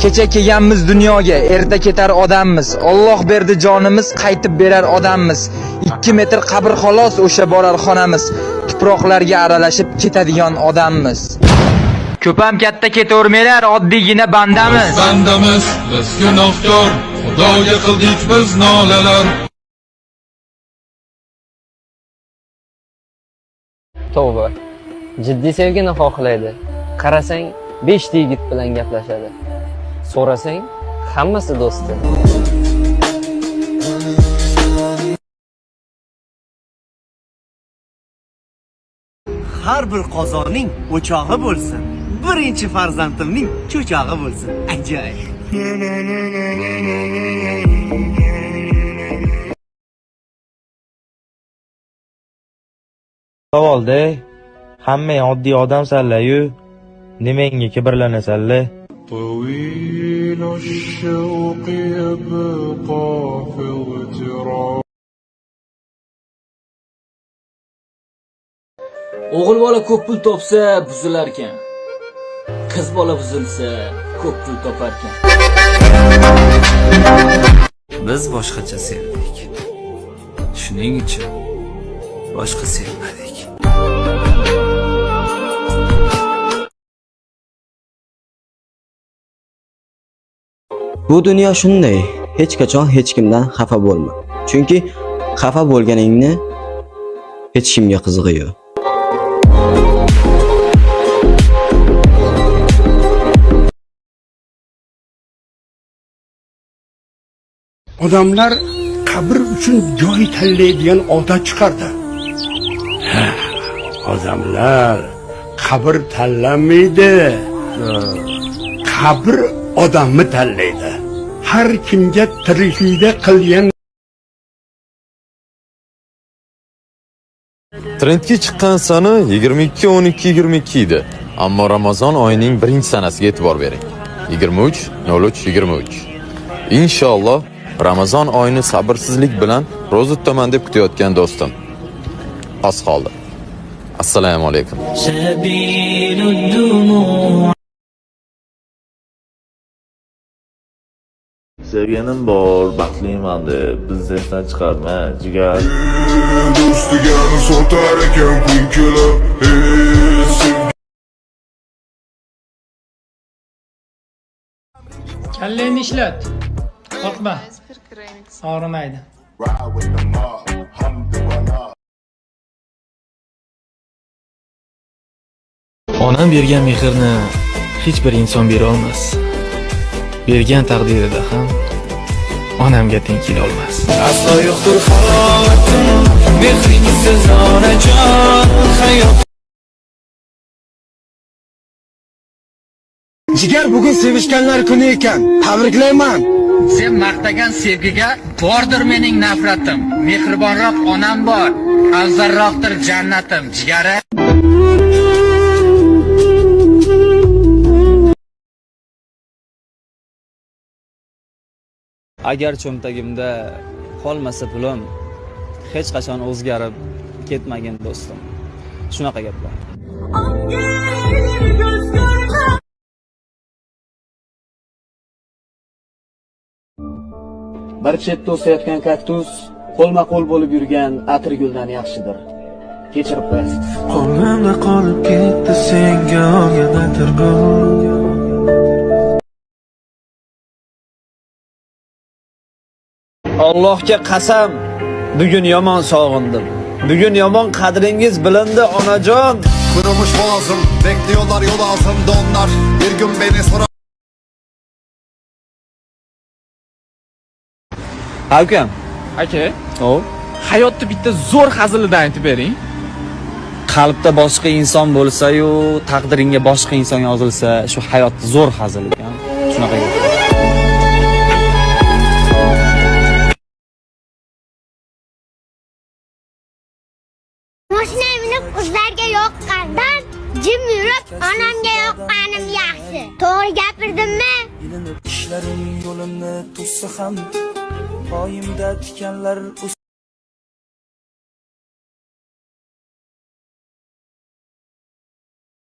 Kecha kelganmiz dunyoga, erta ketar odammiz. Alloh berdi jonimiz, qaytib berar odammiz. 2 metr qabr xolos o'sha borar xonamiz. Tuproqlarga aralashib ketadigan odammiz. Ko'pam katta ketavermanglar, oddiygina bandamiz. Biz gunohkor, Xudoga qildik biz nolalar. Tavba. Jiddiy sevgini xohlaydi. Qarasang 5 ta yigit bilan gaplashadi. So'rasang hammasi do'sti. Har bir qozonning o'chog'i bo'lsin. Birinchi farzandimning cho'chog'i bo'lsin. Ajoyib. Savolda hamma oddiy odamsanlar-yu, nimanga kibrlanasanlar? طويل الشوق يبقى في اغتراب. O'g'il bola ko'p pul topsa buzilar ekan. Qiz bola buzilsa ko'p pul topar ekan. Biz boshqacha sevdik. Shuning uchun boshqa sevmadik. Bu dunyo shunday, hech qachon hech kimdan xafa bo'lma. Chunki xafa bo'lganingni hech kimga qizig'i yo'q. Odamlar qabr uchun joy tanlaydigan odat chiqardi. Odamlar qabr tanlamaydi. Qabr odamni tanlaydi. Har kimga tiriklikda qilgan Trendga chiqqan sana 22-12-22 edi. Ammo Ramazon oyining birinchi sanasiga e'tibor bering. 23-03-23. Inshaalloh Ramazon oyini sabrsizlik bilan ro'za tutaman deb kutayotgan do'stim. Az qoldi. Assalomu alaykum. Sevganim bor, baxtliman deb bizni esdan chiqarma, jigar. Do'stiga sotar ekan kun kelib. Kallangni ishlat. Qo'rqma. Og'rimaydi. Onam bergan mehrni hech bir inson bera olmas. Bergan taqdirida ham onamga teng kela olmas. Aslo yo'qdir hayotim, mehringsiz onajon hayot. Jigar bugun sevishganlar kuni ekan. Tabriklayman. Sen maqtagan sevgiga bordir mening nafratim. Mehribonroq onam bor. Afzalroqdir jannatim, jigara. Agar cho'ntagimda qolmasa pulim, hech qachon o'zgarib ketmagan do'stim. Shunaqa gaplar. Bir chetda o'sayotgan kaktus qo'lma-qo'l bo'lib yurgan atir guldan yaxshidir. Kechirib qo'yasiz. Qo'limda qolib ketdi senga olgan atir gul. Allohga qasam, bugun yomon sog'indim. Bugun yomon qadringiz bilindi onajon. Kurumuş boğazım, bekliyorlar yol ağzımda onlar. Bir gün beni sorar. Akam. Aka, O, hayotni bitta zo'r hazilidan aytib bering. qalbda boshqa inson bo'lsa-yu, taqdiringga boshqa inson yozilsa, shu hayot zo'r hazil ekan. Shunaqa gaplar. Mashina minib qizlarga yoqqandan jim yurib onamga yoqqanim yaxshi. To'g'ri gapirdimmi? Ishlarim yo'limni to'ssa ham poyimda tikanlar